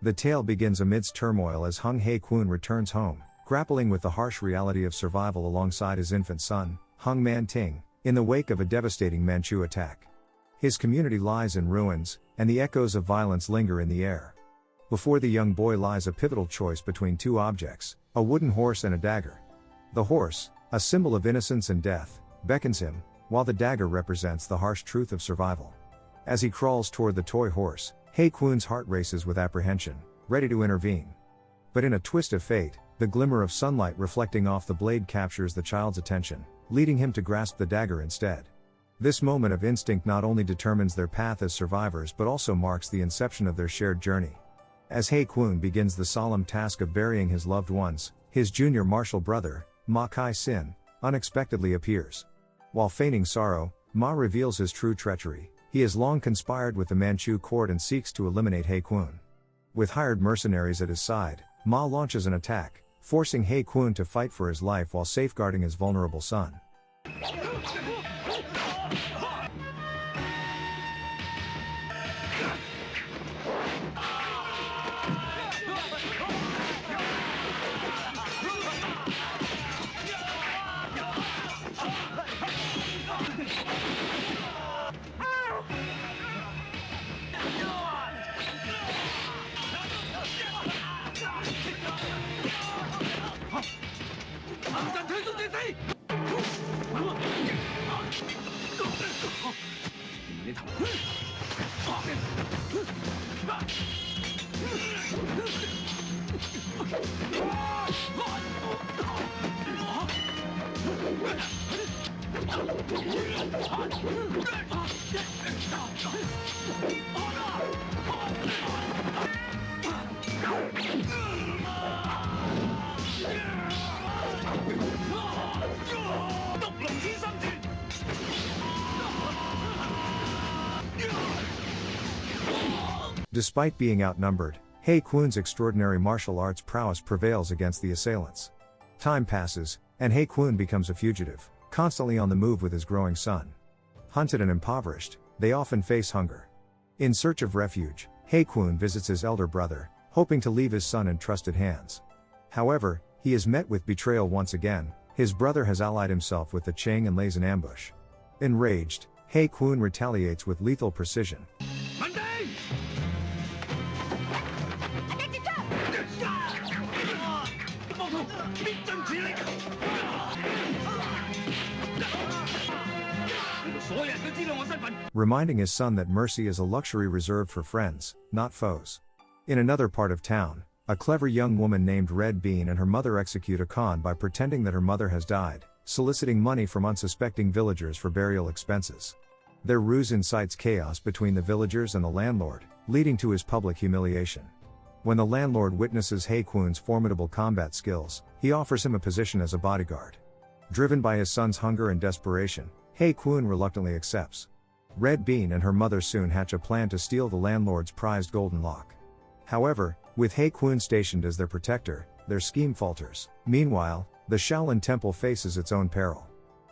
The tale begins amidst turmoil as Hung Hae-kwon returns home, grappling with the harsh reality of survival alongside his infant son, Hung Man-ting, in the wake of a devastating Manchu attack. His community lies in ruins, and the echoes of violence linger in the air. Before the young boy lies a pivotal choice between two objects, a wooden horse and a dagger. The horse, a symbol of innocence and death, beckons him, while the dagger represents the harsh truth of survival. As he crawls toward the toy horse, Hae-kwon's heart races with apprehension, ready to intervene. But in a twist of fate, the glimmer of sunlight reflecting off the blade captures the child's attention, leading him to grasp the dagger instead. This moment of instinct not only determines their path as survivors but also marks the inception of their shared journey. As Hae-kwon begins the solemn task of burying his loved ones, his junior martial brother, Ma Kai-sin, unexpectedly appears. While feigning sorrow, Ma reveals his true treachery. He has long conspired with the Manchu court and seeks to eliminate Hae-kwon. With hired mercenaries at his side, Ma launches an attack, forcing Hae-kwon to fight for his life while safeguarding his vulnerable son. Despite being outnumbered, Hae-kwon's extraordinary martial arts prowess prevails against the assailants. Time passes, and Hae-kwon becomes a fugitive, constantly on the move with his growing son. Hunted and impoverished, they often face hunger. In search of refuge, Hae-kwon visits his elder brother, hoping to leave his son in trusted hands. However, he is met with betrayal once again. His brother has allied himself with the Qing and lays an ambush. Enraged, Hae-kwon retaliates with lethal precision. Reminding his son that mercy is a luxury reserved for friends, not foes. In another part of town, a clever young woman named Red Bean and her mother execute a con by pretending that her mother has died, soliciting money from unsuspecting villagers for burial expenses. Their ruse incites chaos between the villagers and the landlord, leading to his public humiliation. When the landlord witnesses Hae-kwon's formidable combat skills, he offers him a position as a bodyguard. Driven by his son's hunger and desperation, Hae-kwon reluctantly accepts. Red Bean and her mother soon hatch a plan to steal the landlord's prized golden lock. However, with Hae-kwon stationed as their protector, their scheme falters. Meanwhile, the Shaolin Temple faces its own peril.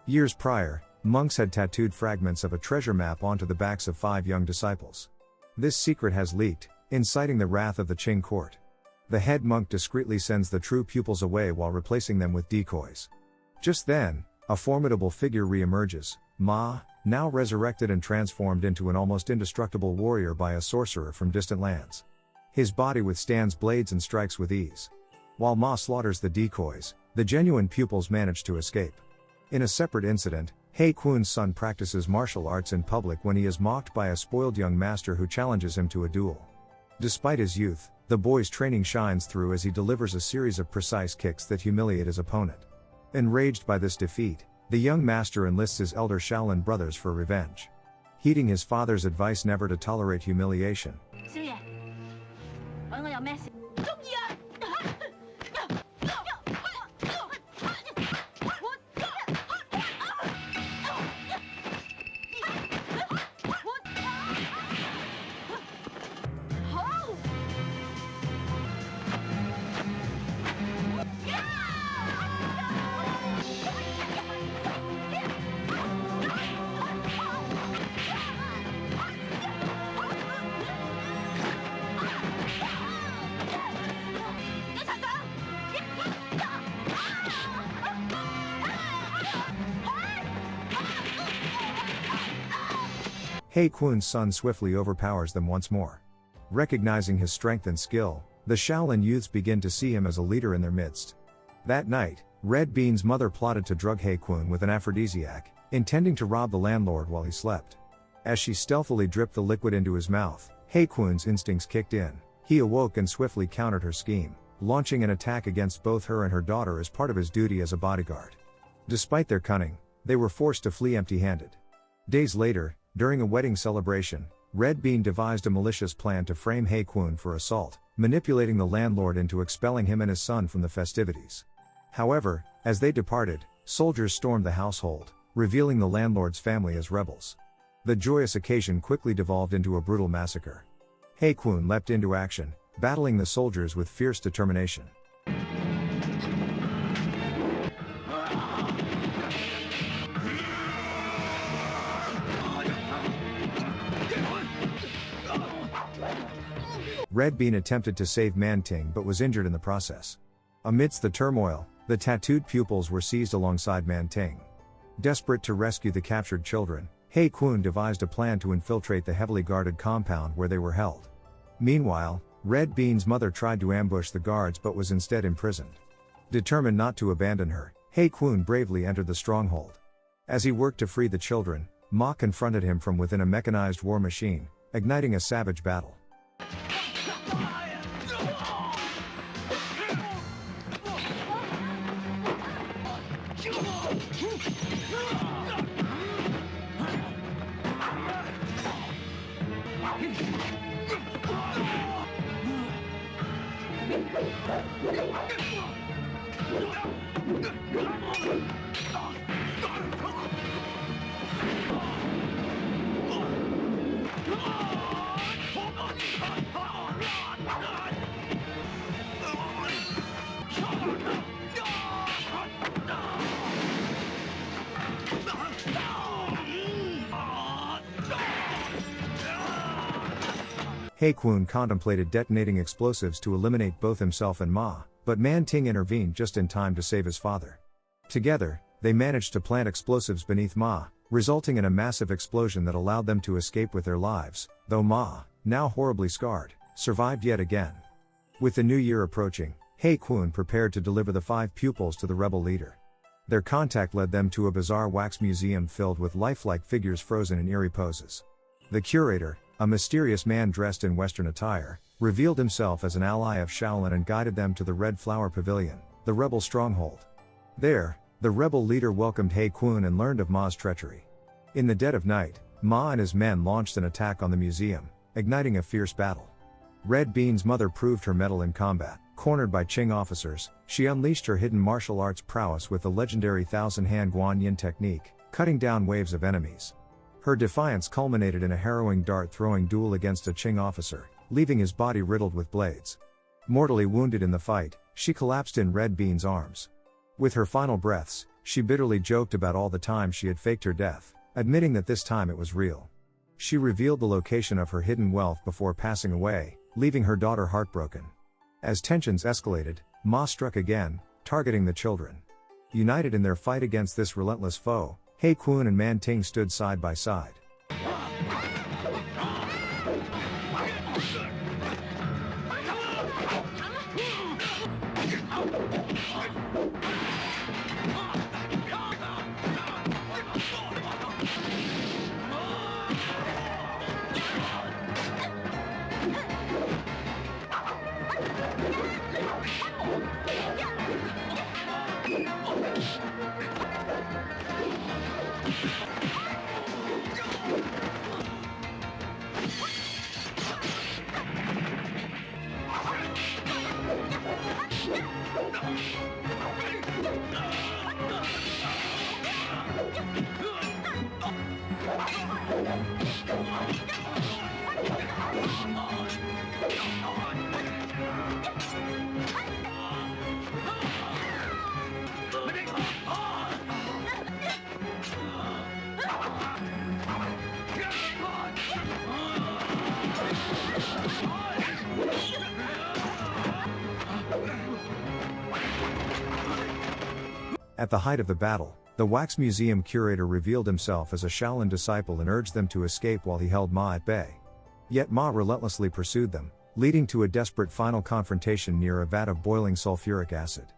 Years prior, monks had tattooed fragments of a treasure map onto the backs of 5 young disciples. This secret has leaked, inciting the wrath of the Qing court. The head monk discreetly sends the true pupils away while replacing them with decoys. Just then, a formidable figure re-emerges, Ma, now resurrected and transformed into an almost indestructible warrior by a sorcerer from distant lands. His body withstands blades and strikes with ease. While Ma slaughters the decoys, the genuine pupils manage to escape. In a separate incident, He Kwun's son practices martial arts in public when he is mocked by a spoiled young master who challenges him to a duel. Despite his youth, the boy's training shines through as he delivers a series of precise kicks that humiliate his opponent. Enraged by this defeat, the young master enlists his elder Shaolin brothers for revenge. Heeding his father's advice never to tolerate humiliation, He Kwun's son swiftly overpowers them once more. Recognizing his strength and skill, the Shaolin youths begin to see him as a leader in their midst. That night, Red Bean's mother plotted to drug He Kwun with an aphrodisiac, intending to rob the landlord while he slept. As she stealthily dripped the liquid into his mouth, He Kwun's instincts kicked in. He awoke and swiftly countered her scheme, launching an attack against both her and her daughter as part of his duty as a bodyguard. Despite their cunning, they were forced to flee empty-handed. Days later, during a wedding celebration, Red Bean devised a malicious plan to frame He Kwun for assault, manipulating the landlord into expelling him and his son from the festivities. However, as they departed, soldiers stormed the household, revealing the landlord's family as rebels. The joyous occasion quickly devolved into a brutal massacre. He Kwun leapt into action, battling the soldiers with fierce determination. Red Bean attempted to save Man Ting but was injured in the process. Amidst the turmoil, the tattooed pupils were seized alongside Man Ting. Desperate to rescue the captured children, He Kwun devised a plan to infiltrate the heavily guarded compound where they were held. Meanwhile, Red Bean's mother tried to ambush the guards but was instead imprisoned. Determined not to abandon her, He Kwun bravely entered the stronghold. As he worked to free the children, Ma confronted him from within a mechanized war machine, igniting a savage battle. He Kwun contemplated detonating explosives to eliminate both himself and Ma, but Man Ting intervened just in time to save his father. Together, they managed to plant explosives beneath Ma, resulting in a massive explosion that allowed them to escape with their lives, though Ma, now horribly scarred, survived yet again. With the new year approaching, He Kwun prepared to deliver the 5 pupils to the rebel leader. Their contact led them to a bizarre wax museum filled with lifelike figures frozen in eerie poses. The curator, a mysterious man dressed in Western attire, revealed himself as an ally of Shaolin and guided them to the Red Flower Pavilion, the rebel stronghold. There, the rebel leader welcomed He Kwun and learned of Ma's treachery. In the dead of night, Ma and his men launched an attack on the museum, igniting a fierce battle. Red Bean's mother proved her mettle in combat. Cornered by Qing officers, she unleashed her hidden martial arts prowess with the legendary thousand-hand Guan Yin technique, cutting down waves of enemies. Her defiance culminated in a harrowing dart-throwing duel against a Qing officer, leaving his body riddled with blades. Mortally wounded in the fight, she collapsed in Red Bean's arms. With her final breaths, she bitterly joked about all the time she had faked her death, admitting that this time it was real. She revealed the location of her hidden wealth before passing away, leaving her daughter heartbroken. As tensions escalated, Ma struck again, targeting the children. United in their fight against this relentless foe, He Kun and Man Ting stood side by side. At the height of the battle, the Wax Museum curator revealed himself as a Shaolin disciple and urged them to escape while he held Ma at bay. Yet Ma relentlessly pursued them, leading to a desperate final confrontation near a vat of boiling sulfuric acid.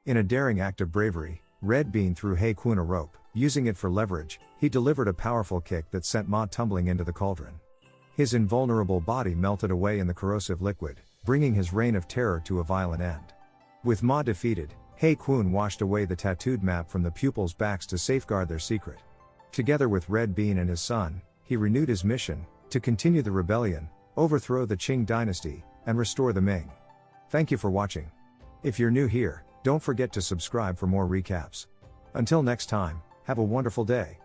In a daring act of bravery, Red Bean threw He Kun a rope. Using it for leverage, he delivered a powerful kick that sent Ma tumbling into the cauldron. His invulnerable body melted away in the corrosive liquid, bringing his reign of terror to a violent end. With Ma defeated, He Kun washed away the tattooed map from the pupils' backs to safeguard their secret. Together with Red Bean and his son, he renewed his mission to continue the rebellion, overthrow the Qing dynasty, and restore the Ming. Thank you for watching. If you're new here, don't forget to subscribe for more recaps. Until next time, have a wonderful day.